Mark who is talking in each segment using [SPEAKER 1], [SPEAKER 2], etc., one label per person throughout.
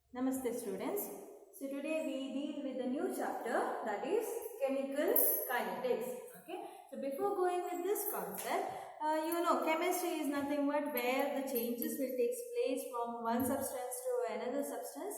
[SPEAKER 1] Namaste students. So today we deal with a new chapter, that is chemical kinetics. Okay. So before going with this concept, chemistry is nothing but where the changes will take place from one substance to another substance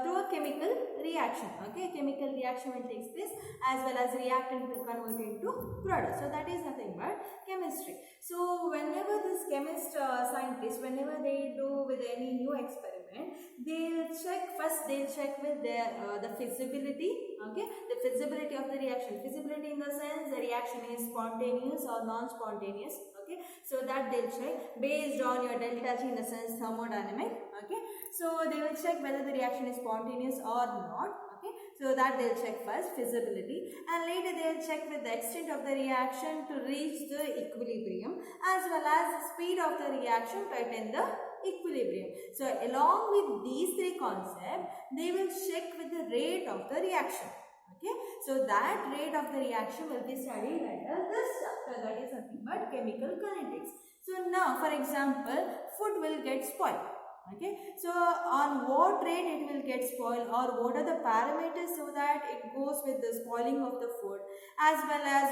[SPEAKER 1] through a chemical reaction. Okay, chemical reaction will take place as well as reactant will convert into product. So that is nothing but chemistry. So whenever this chemist scientist, whenever they do with any new experiment, they'll check with their the feasibility. Okay, the feasibility of the reaction. Feasibility in the sense the reaction is spontaneous or non-spontaneous. Okay, so that they'll check based on your delta G in the sense thermodynamic. Okay, so they will check whether the reaction is spontaneous or not. Okay, so that they'll check first, feasibility, and later they'll check with the extent of the reaction to reach the equilibrium as well as the speed of the reaction to attain the equilibrium. So along with these three concepts, they will check with the rate of the reaction. Okay, so that rate of the reaction will be studied under this chapter, that is nothing but chemical kinetics. So now, for example, food will get spoiled. Okay, so on what rate it will get spoiled, or what are the parameters so that it goes with the spoiling of the food, as well as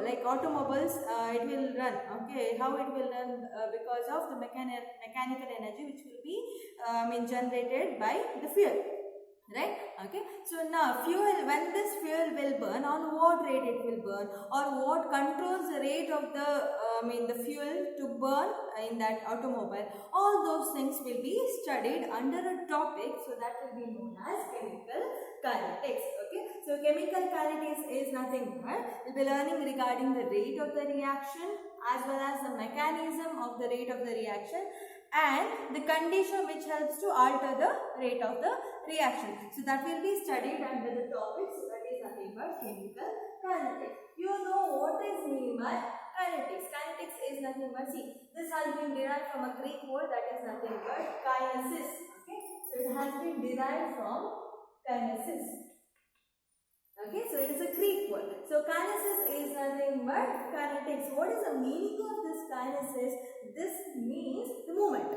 [SPEAKER 1] like automobiles, it will run. Okay, how it will run? Because of the mechanical energy which will be generated by the fuel. Right. Okay, so now fuel, when this fuel will burn, on what rate it will burn, or what controls the rate of the fuel to burn in that automobile, all those things will be studied under a topic, so that will be known as chemical kinetics. Okay, so chemical kinetics is nothing but we'll be learning regarding the rate of the reaction as well as the mechanism of the rate of the reaction and the condition which helps to alter the rate of the reaction. So that will be studied under the topic. So that is nothing but chemical kinetics. You know what is mean by kinetics. Kinetics is nothing but, see, this has been derived from a Greek word, that is nothing but kinesis. Okay, so it has been derived from kinesis. Okay, so it is a Greek word. So kinesis is nothing but kinetics. What is the meaning of this kinesis? This means the movement.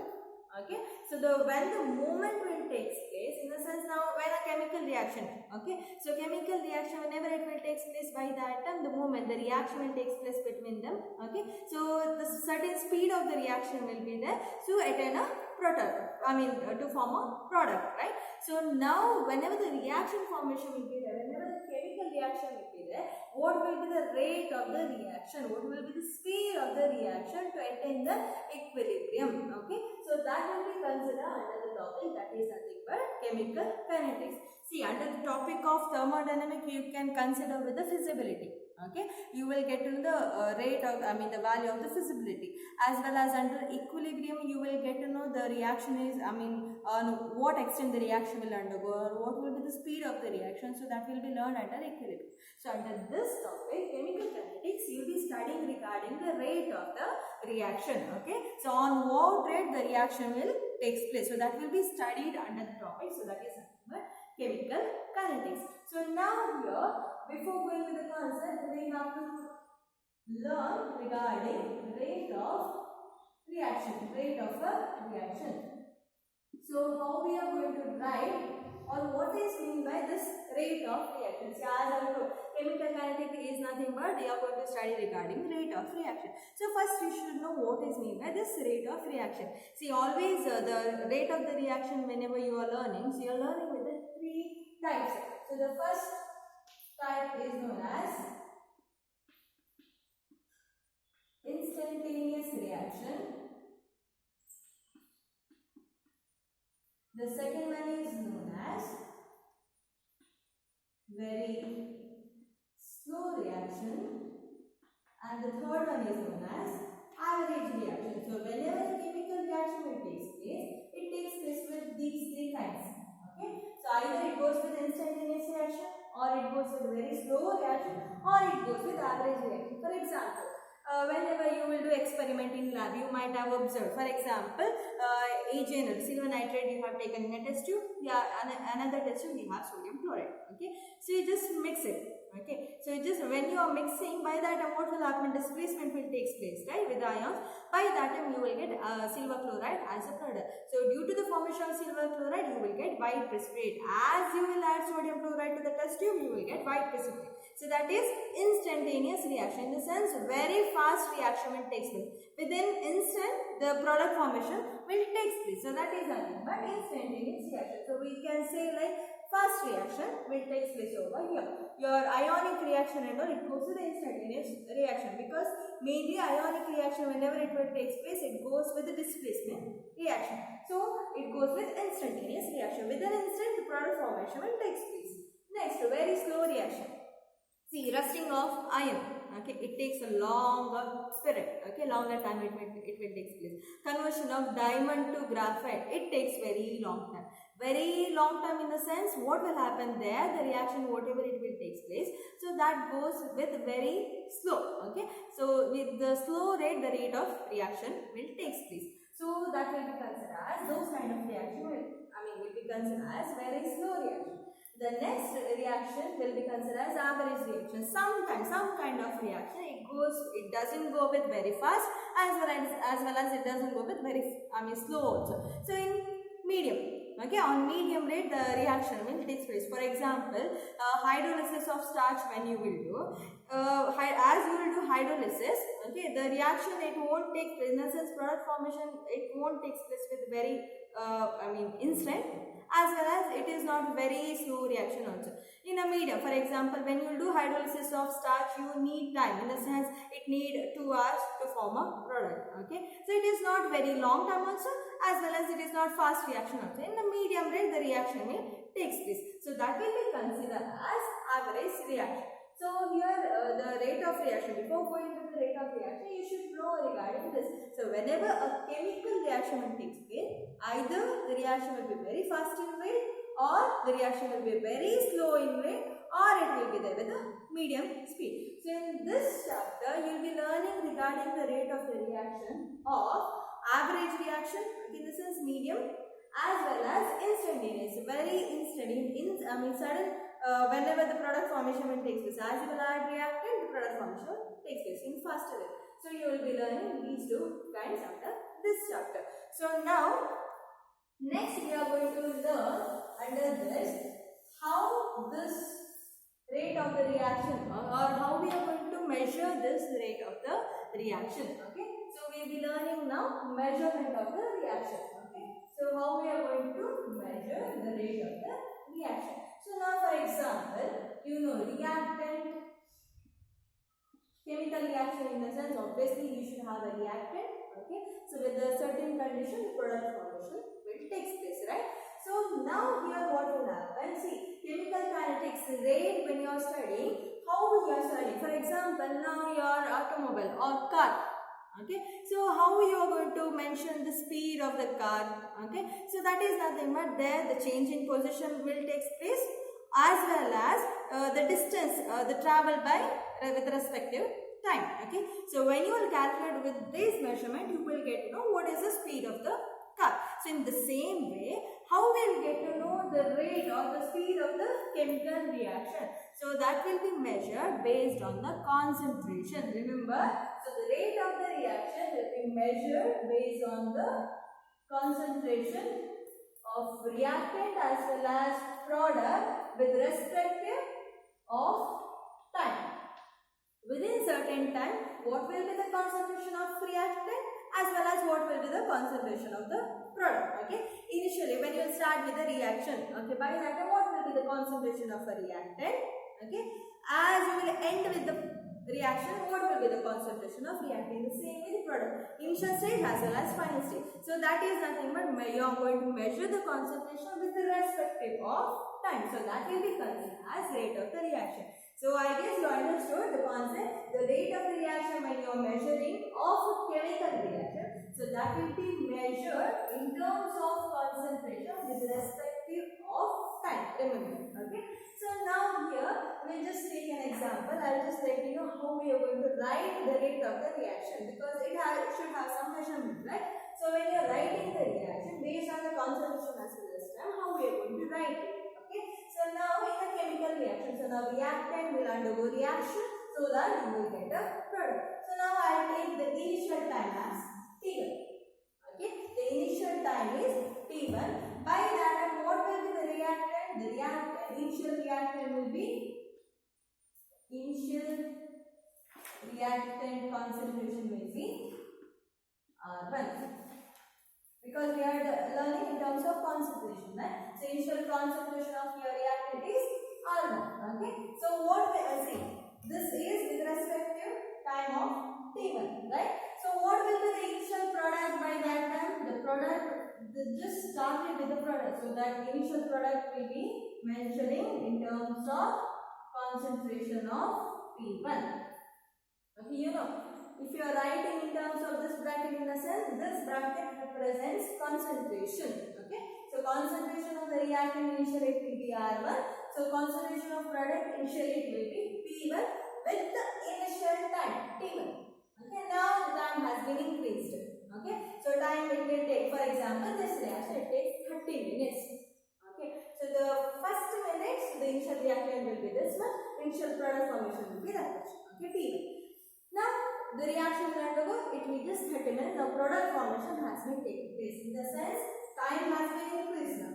[SPEAKER 1] Okay, so when the movement will take place, in the sense now when a chemical reaction. Okay, so chemical reaction, whenever it will take place by the atom, the movement, the reaction will take place between them. Okay, so the certain speed of the reaction will be there to attain a product, to form a product, right? So now whenever the reaction formation will be there, whenever the chemical reaction will be there, what will be the rate of the reaction, what will be the speed of the reaction to attain the equilibrium. Okay, so that will be considered under the topic, that is nothing but chemical kinetics. See, under the topic of thermodynamics, you can consider with the feasibility. Okay, you will get to know the rate of, the value of the feasibility, as well as under equilibrium you will get to know the reaction is, on what extent the reaction will undergo, or what will be the speed of the reaction. So that will be learned under equilibrium. So under this topic, chemical kinetics, you will be studying regarding the rate of the reaction. Okay, so on what rate the reaction will take place. So that will be studied under the topic. So that is chemical kinetics. So now here, before going with the concept, we have to learn regarding rate of reaction. Rate of a reaction. So how we are going to write, or what is mean by this rate of reaction? See, as I told, chemical kinetics is nothing but we are going to study regarding rate of reaction. So first you should know what is mean by this rate of reaction. See, always the rate of the reaction whenever you are learning, so you are learning with the three types. So the first type is known as instantaneous reaction. The second one is known as very slow reaction, and the third one is known as average reaction. So whenever a chemical reaction will take place, it takes place with these three kinds. Okay, so either it goes with instantaneous reaction, or it goes with very slow reaction, or it goes with average reaction. For example, whenever you will do experiment in lab, you might have observed, for example, AgNO, silver nitrate you have taken in a test tube, another test tube you have sodium chloride. Okay, so you just mix it. Okay, so just when you are mixing, by that time what will happen? Displacement will take place, right, with the ions. By that time you will get silver chloride as a product. So due to the formation of silver chloride, you will white precipitate. As you will add sodium chloride to the test tube, you will get white precipitate. So that is instantaneous reaction. In the sense, very fast reaction will take place. Within instant, the product formation will take place. So that is nothing but instantaneous reaction. So we can say like fast reaction will take place over here. Your ionic reaction and all, it goes to the instantaneous reaction, because mainly ionic reaction, whenever it will take place, it goes with the displacement reaction. So it goes with instantaneous reaction. Within instant, the product formation will take place. Next, very slow reaction. See, rusting of iron, okay, it takes a longer period, okay, longer time it will take place. Conversion of diamond to graphite, it takes very long time. Very long time in the sense, what will happen there, the reaction, whatever it will take place, so that goes with very slow, okay. So with the slow rate, the rate of reaction will take place. So that will be considered as, those kind of reaction will be considered as very slow reaction. The next reaction will be considered as average reaction. Sometimes, some kind of reaction, it doesn't go with very fast, as well as it doesn't go with very, slow also. So in medium, okay, on medium rate, the reaction will take place. For example, hydrolysis of starch, when you will do, as you will do hydrolysis, okay, the reaction, it won't take place, in the sense product formation, it won't take place with very, instant, as well as it is not very slow reaction also. In a medium, for example, when you do hydrolysis of starch, you need time, in the sense it need 2 hours to form a product, okay. So it is not very long time also, as well as it is not fast reaction also. In the medium rate, the reaction will take place. So that will be considered as average reaction. So here the rate of reaction, before going to the rate of reaction, you should know regarding this. So whenever a chemical reaction will take place, either the reaction will be very fast in rate, or the reaction will be very slow in rate, or it will be there with a medium speed. So in this chapter, you will be learning regarding the rate of the reaction of average reaction, in the sense medium, as well as instantaneous, very instant, sudden. Whenever the product formation will take place, as you will add reactant, the product formation takes place in faster way. So you will be learning these two kinds after this chapter. So now, next we are going to learn under this how this rate of the reaction, or how we are going to measure this rate of the reaction. Okay. So we will be learning now measurement of the reaction. Okay. So how we are going to measure the rate of the reaction. So now, for example, you know reactant, chemical reaction, in the sense, obviously you should have a reactant, okay. So with a certain condition, the product formation will take place, right? So now here what will happen, see, chemical kinetics rate, when you are studying, how you are studying. For example, now your automobile or car, okay. So how you are going to mention the speed of the car, okay. So that is nothing but there the change in position will take place, as well as the distance, the travel by with respective time, okay. So when you will calculate with this measurement, you will get to know what is the speed of the car. So in the same way, how we will get to know the rate or the speed of the chemical reaction? So that will be measured based on the concentration. Remember, so the rate of the reaction will be measured based on the concentration of reactant as well as product with respective of time. Within certain time, what will be the concentration of reactant as well as what will be the concentration of the product, okay. Initially, when you start with the reaction, okay, by that time, what will be the concentration of a reactant, okay. As you will end with the reaction, what will be the concentration of reactant? The same with the product, initial stage as well as final stage. So that is nothing but you are going to measure the concentration with the respective of time. So that will be considered as rate of the reaction. So I guess you understood the concept, the rate of the reaction when you are measuring of a chemical reaction. So that will be measured in terms of concentration with respective of time. Remember, okay. So now here we will just take an example. I will just let you know how we are going to write the rate of the reaction, because it should have some measurement, right? So when you are writing the reaction based on the concentration as well as time, how we are going to write it? Okay. So now in the chemical reaction, so now reactant will undergo reaction so that you will get a product. So now I will take the initial time as T1. Okay. The initial time is T1. By that time, what will be the initial reactant will be initial reactant concentration will be R1. Because we are learning in terms of concentration, right? So initial concentration of your reactant is R1. Okay. So what we see, this is with respect to time of T1, right? So what will be the initial product by that time? The product, just started with the product. So that initial product will be mentioning in terms of concentration of P1. Okay, you know, if you are writing in terms of this bracket in the sense, this bracket represents concentration. Okay, so concentration of the reactant initially it will be R1. So concentration of product initially it will be P1 with the initial time T1. Okay, now the time has been increased. Okay, so time it will take, for example, this reaction it takes 30 minutes. Okay, so the first minutes the initial reactant will be this much, initial product formation will be that much. Okay, P1. Now the reaction will undergo, it will just 30 minutes. The product formation has been taken place. In the sense, time has been increased now.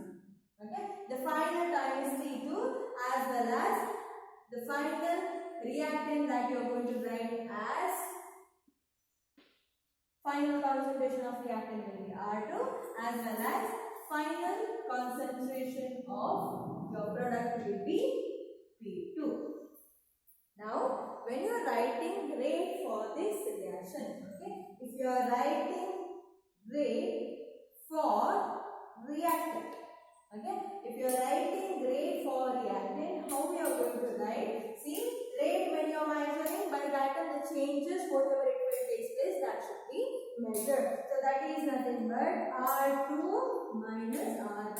[SPEAKER 1] Okay, the final time is T2 as well as the final reactant that you are going to write as final concentration of reactant will be R2 as well as final concentration of your product will be P2. Now, when you are writing rate for this reaction, okay, if you are writing rate for reactant, okay, if you are writing rate for reactant, how we are going to write? See, rate when you are measuring, by that time the changes, whatever it will take place, that should be measured. So that is nothing but R2 minus R1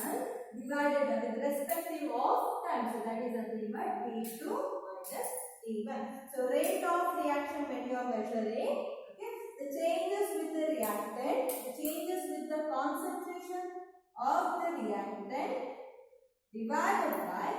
[SPEAKER 1] divided by with respective of time. So that is nothing but T2 minus T1. So rate of reaction when you are measuring, okay, the changes with the reactant, the changes with the concentration of the reactant divided by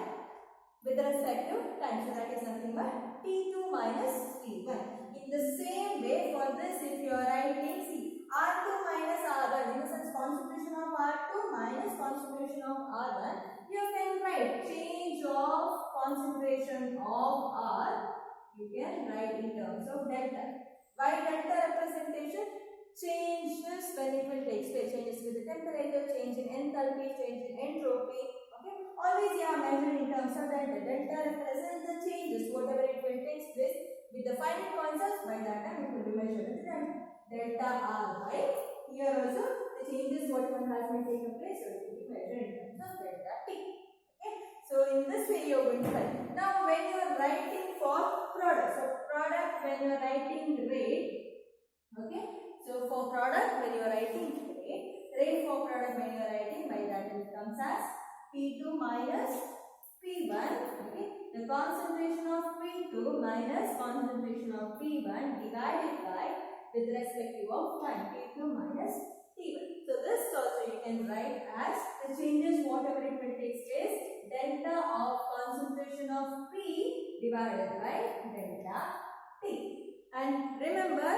[SPEAKER 1] with respect to time. So that is nothing but T2 minus T1. In the same way, for this, if you are writing, see, R2 minus R1, in the sense concentration of R2 minus concentration of R1, you can write change of concentration of R, you can write in terms of delta. Why delta representation? Changes when it will take place, changes with the temperature, change in enthalpy, change in entropy. Okay, always you are measuring in terms of delta. Delta represents the changes, whatever it will take place with the final concepts. By that time it will be measured as delta R by. Here also the changes whatever has been taken place, so it will be measured in terms of delta T. Okay, so in this way you are going to write. Now when you are writing for product, so product when you are writing rate, okay, so for product when you are writing rate for product when you are writing, by that it comes as P2 minus P1, okay, the concentration of P2 minus concentration of P1 divided by with respective of time P2 minus T1. So this also you can write as the changes whatever it will take place, delta of concentration of P divided by delta T. And remember,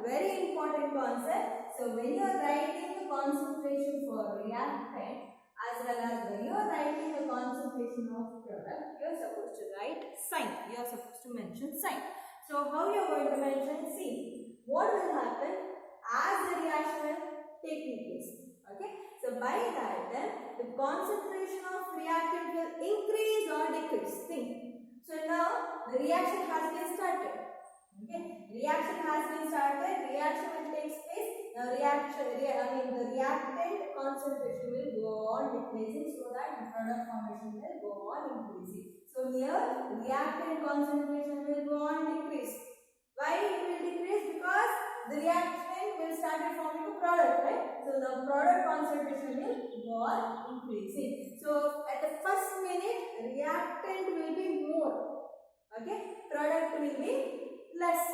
[SPEAKER 1] very important concept. So when you are writing the concentration for reactant as well as when you are writing the concentration of product, you are supposed to write sign. You are supposed to mention sign. So how you are going to mention? See, what will happen as the reaction will take place. Okay. So by that then the concentration of reactant will increase or decrease. Think. So now the reaction has been started. Okay, reaction has been started. Reaction will take place. The reactant concentration will go on decreasing, so that the product formation will go on increasing. So here reactant concentration will go on decrease. Why it will decrease? Because the reactant will start forming a product, right? So the product concentration will go on increasing. So at the first minute, reactant will be more. Okay, product will be less.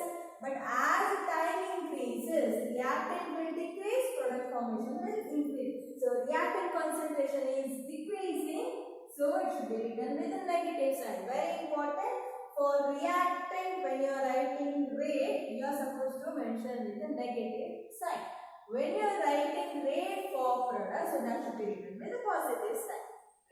[SPEAKER 1] But as time increases, reactant will decrease, product formation will increase. So reactant concentration is decreasing, so it should be written with a negative sign. Very important. For reactant, when you are writing rate, you are supposed to mention with a negative sign. When you are writing rate for product, so that should be written with a positive sign.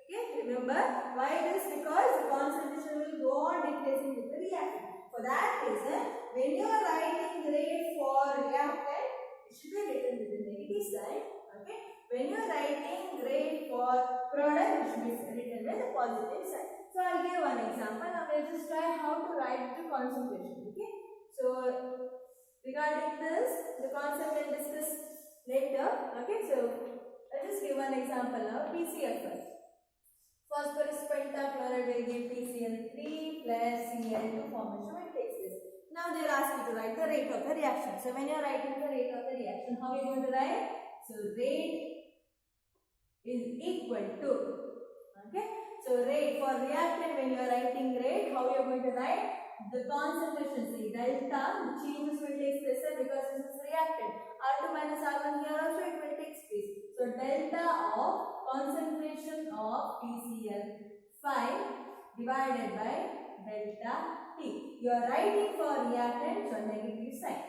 [SPEAKER 1] Okay, remember Remember why it is? Because the concentration will go on decreasing with the reactant. For that reason, when you are writing rate for reactant, it should be written with the negative sign. Okay. When you are writing rate for product, it should be written with the positive sign. So I'll give one example. Now we'll just try how to write the concentration. Okay. So regarding this, the concept we'll discuss later. Okay. So I'll just give one example now. PCl first. Phosphorus pentachloride will give PCl3 plus Cl2 formation when it takes place. Now they will ask you to write the rate of the reaction. So when you are writing the rate of the reaction, how are you going to write? So rate is equal to, okay. So rate for reactant, when you are writing rate, how you are going to write? The concentration, say delta, the changes will take place because this is reactant. R2 minus R1 here also it will take place. So delta of concentration of PCl5 divided by delta T. You are writing for reactant, so negative sign.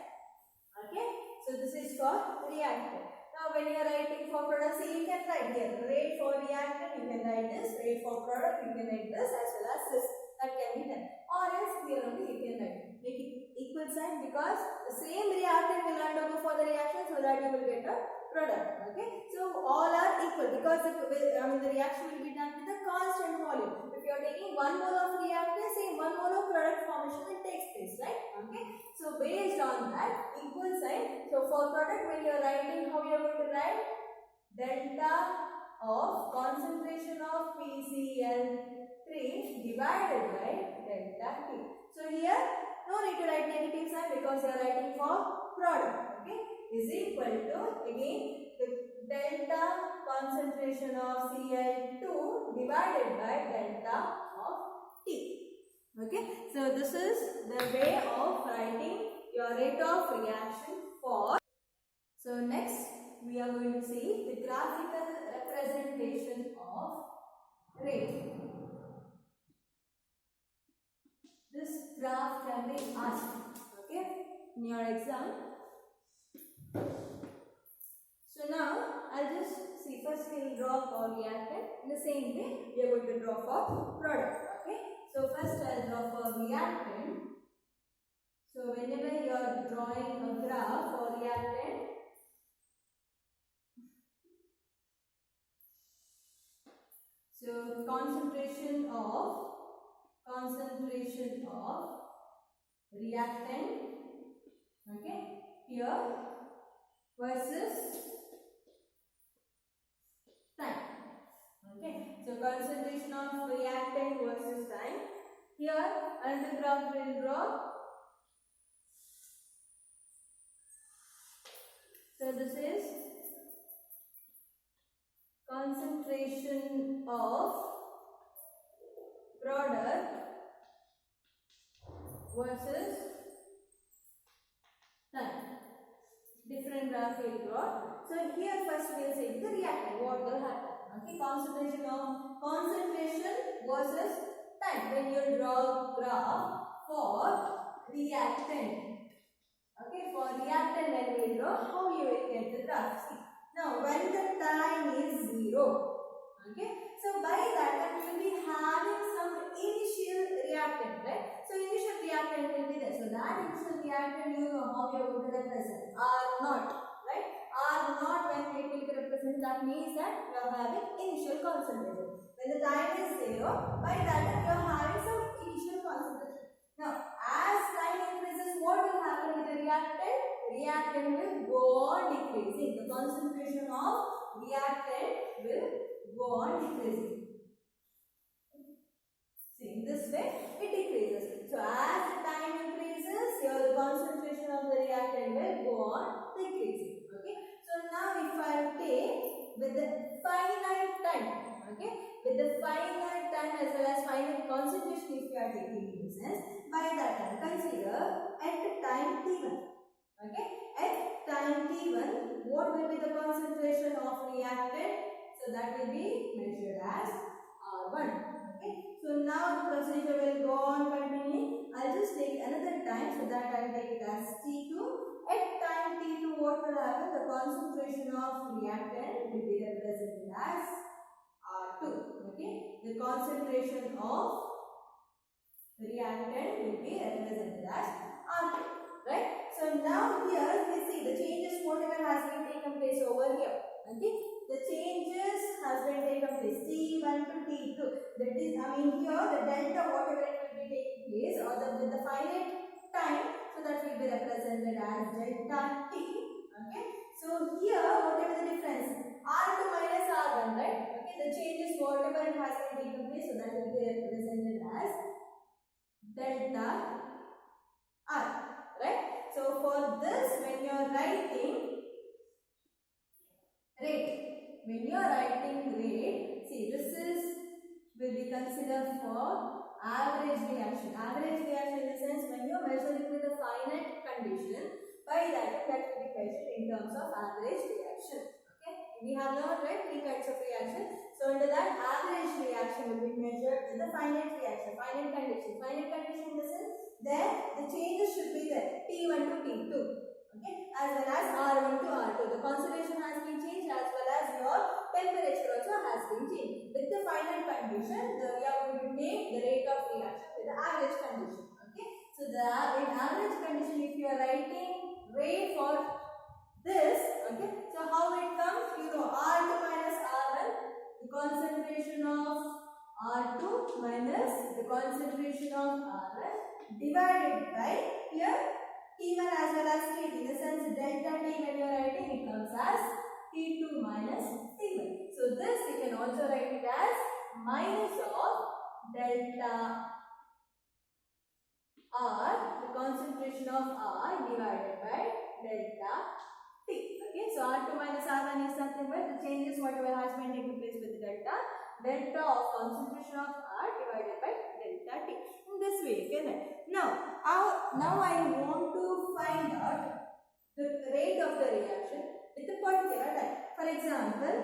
[SPEAKER 1] Okay. So this is for reactant. Now when you are writing for product, see you can write here rate for reactant, you can write this, rate for product, you can write this as well as this. That can be done. Or else here only you can write. Make it equal sign because the same reactant will undergo for the reaction, so that you will get a product. Okay. So all are equal because the reaction will be done with a constant volume. If you are taking 1 mole of reactant, say 1 mole of product formation will take place, right? Okay. So based on that equal sign. So for product, when you are writing, how you are going to write? Delta of concentration of PCl3 divided by delta T. So here no need to write negative sign because you are writing for product. Okay, is equal to again the delta concentration of Cl2 divided by delta of T. Okay, so this is the way of writing your rate of reaction for. So next we are going to see the graphical representation of rate. This graph can be asked, okay, in your exam. So now I'll just see, first we will draw for reactant. In the same way we are going to draw for product. Okay, so first I'll draw for reactant. So whenever you are drawing a graph for reactant, so concentration of reactant, okay, here versus time. Okay, so concentration of reactant versus time. Here another graph will draw. So this is concentration of product versus time. Different graph will draw. So here first we will say the reactant, what will happen. Okay, concentration versus time. When you draw graph for reactant. Okay, for reactant when we draw, how you will get the graph. See, now when the time is 0, okay, so by that we will be having some initial reactant, right? So initial reactant will be there. So that initial reactant, you know how you are going to represent. R0, right? R0 when it will be represented, that means that you are having initial concentration. When the time is 0, by that you are having some initial concentration. Now as time increases, what will happen with the reactant? Reactant will go on decreasing. The concentration of reactant will go on decreasing. See, in this way it decreases. So as the time increases, your concentration of the reactant will go on decreasing. Okay. So now if I take with the finite time, okay, with the finite time as well as finite concentration, if you are taking in business, by that time consider at time t1. Okay, at time t1, what will be the concentration of reactant? So that will be measured as R1. Okay, so now the procedure will go on continuing. I'll just take another time, so that I'll take it as T2. At time T2, what will happen? The concentration of reactant will be represented as R2. Okay, the concentration of reactant will be represented as R2, right? So now here we see the changes whatever has been taken place over here. Okay, the changes has been taken place T1 to T2. That is, I mean here the delta whatever it will be taking place or with the finite time, so that will be represented as delta T. Okay, so here whatever the difference R2 minus R1, right? Okay, the changes whatever it has been taken place, so that will be represented as delta R, right? So for this, when you are writing rate, see this will be considered for average reaction. Average reaction in the sense when you measure it with a finite condition, by that will be measured in terms of average reaction. Okay, we have learned, right, 3 kinds of reaction. So under that, average reaction will be measured with the finite reaction, finite condition. Finite condition in the sense there the changes should be there T1 to T2. Okay, as well as R1 to R2. The concentration has been changed as well as your temperature also has been changed. With the finite condition, we are going to take the rate of reaction with the average condition. Okay, so the in average condition, if you are writing rate for this, okay, so how it comes? You know, R2 minus R1, the concentration of R2 minus the concentration of R1 divided by here T1 as well as T2. In the sense delta T when you are writing, it comes as T2 minus T1. So this you can also write it as minus of delta R, the concentration of R divided by delta T. Okay, so R2 minus R1 is nothing but the changes whatever has been taking place with delta of concentration of R divided by delta T. In this way, okay. Now I want to find out the rate of the reaction with a particular time. For example,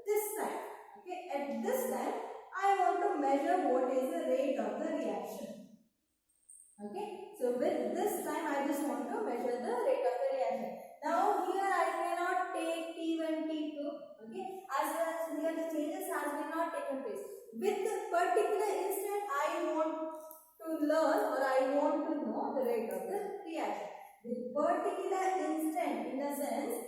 [SPEAKER 1] this time. Okay, at this time I want to measure what is the rate of the reaction. Okay, so with this time I just want to measure the rate of the reaction. Now here I cannot take T1, T2. Okay, as well as here the changes has been not taken place. With the particular instant I want to learn or I want to know the rate of the reaction. With particular instant in the sense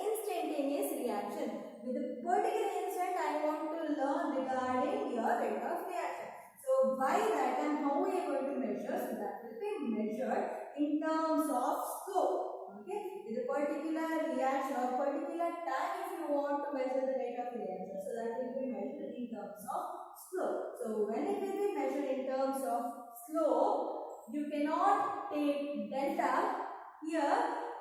[SPEAKER 1] instantaneous reaction. With the particular instant I want to learn regarding your rate of reaction. So by that time how we are going to measure? So that will be measured in terms of slope. Okay, with a particular reaction or particular time if you want to measure the rate of reaction, so that will be measured in terms of slope. So when it will be measured in terms of slope, you cannot take delta here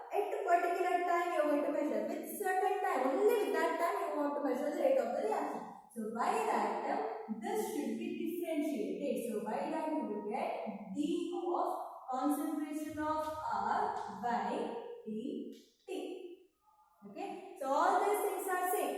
[SPEAKER 1] at a particular time you are going to measure. With certain time, only with that time you want to measure the rate of the reaction. So by that time, this should be differentiated. So by that you will get D of concentration of R by dt. Okay, so all these things are same.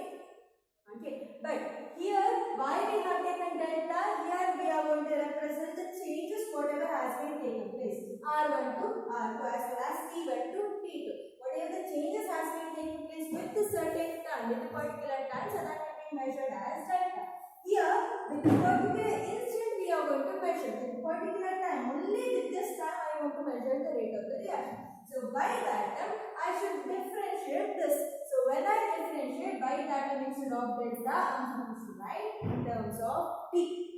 [SPEAKER 1] Okay, but here why we have taken delta? Here we are going to represent the changes whatever has been taken place. R1 to R2 as well as T1 to T2. Whatever the changes has been taking place with a certain time, with a particular time, so that will be measured as delta. Here with a particular instant we are going to measure. With a particular time, only with this time I want to measure the rate of the reaction. So by that time I should differentiate this. So when I differentiate by that time instead of delta, I am supposed to write in terms of T.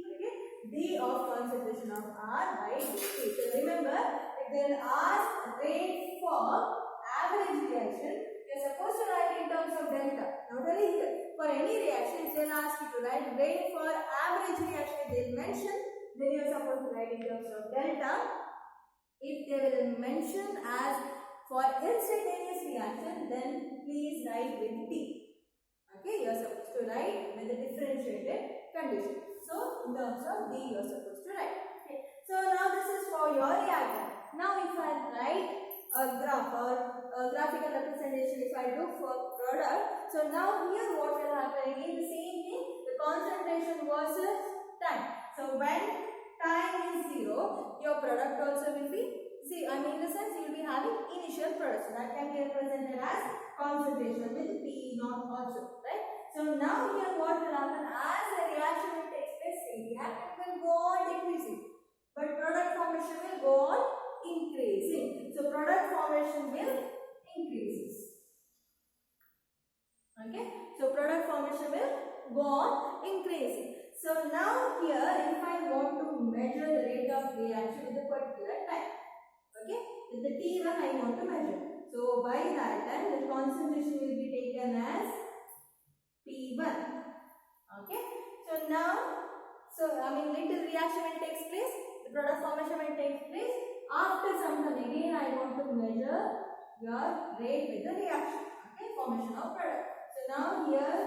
[SPEAKER 1] Okay, D of concentration of R by dt. So remember, if then ask rate for average reaction, you are supposed to write in terms of delta. Not only here, for any reaction, if they ask you to write rate for average reaction, if they mention, then you are supposed to write in terms of delta. If they will mention as for instantaneous reaction, then please write with T. Okay, you are supposed to write with the differentiated condition. So in terms of D, you are supposed to write. Okay, so now this is for your reaction. Now if I write a graph or a graphical representation, if I do for product, so now here what will happen again? The same thing, the concentration versus time. So when time is 0, your product also will be 0. I mean in the sense you will be having initial product. So that can be represented as concentration with P naught also, right? So now here what will happen, as the reaction will take place, reactant will go on decreasing, but product formation will go on increasing. So product formation will increases. Okay, so product formation will go on increasing. So now here, if I want to measure the rate of reaction with a particular time, okay, with the T1 I want to measure. So by that time the concentration will be taken as P1. Okay, so now, little reaction will take place, the product formation will take place. After some time again I want to measure your rate with the reaction, okay, formation of product. So now here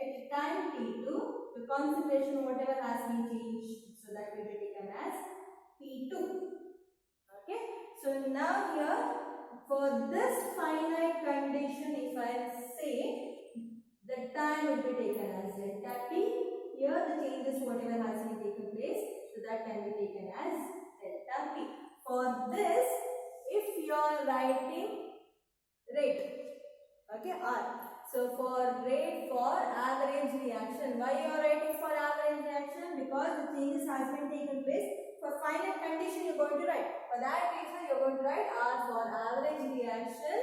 [SPEAKER 1] at time T2, the concentration whatever has been changed, so that will be taken as P2. Okay, so now here for this finite condition, if I say the time will be taken as delta T, here the changes whatever has been taken place, so that can be taken as delta P. For this, if you are writing rate, okay, R. So for rate for average reaction, why you are writing for average reaction? Because the changes has been taken place. For finite condition you are going to write. For that reason you are going to write R for average reaction,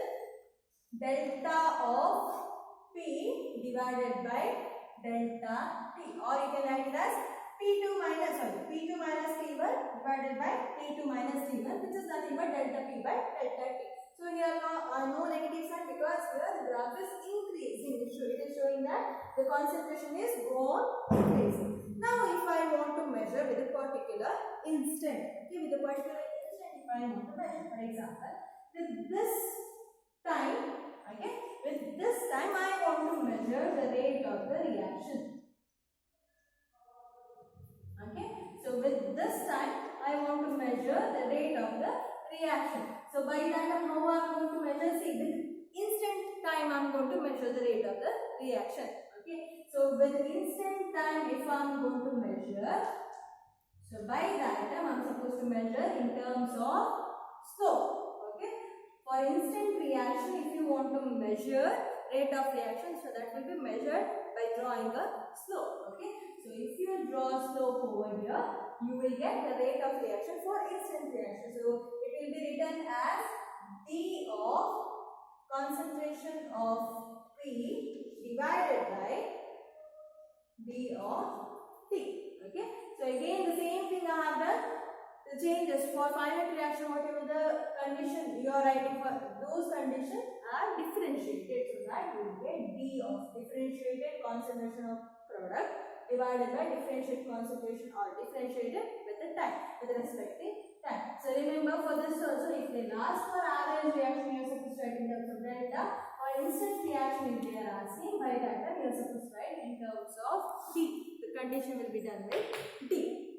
[SPEAKER 1] delta of P divided by delta T, or you can write it as P2 minus T1 divided by T2 minus T1, which is nothing but delta P by delta T. So here no negative sign, because here the graph is increasing. It is showing that the concentration is on increasing. Now if I want to measure with a particular instant, okay, with a particular instant if I want to measure, for example, with this time, okay, with this time I want to measure the rate of the reaction. Okay, so with this time I want to measure the rate of the reaction. So by that time how I am going to measure? See, with instant time I am going to measure the rate of the reaction. Okay, so with instant time if I am going to measure, so by that time I am supposed to measure in terms of slope. Okay, for instant reaction if you want to measure rate of reaction, so that will be measured by drawing a slope. Okay, so if you draw slope over here, you will get the rate of reaction for instant reaction. So it will be written as D of concentration of P divided by D of T. Okay, so again the same thing I have done. The changes for finite reaction, whatever the condition you are writing for, those conditions are differentiated, so that you will get D of differentiated concentration of product divided by differentiated concentration, or differentiated with the time, with respective time. So remember, for this also, if they ask for average reaction, you are supposed to write in terms of delta, or instant reaction if they are asking, by that time you are supposed to write in terms of D. The condition will be done with D.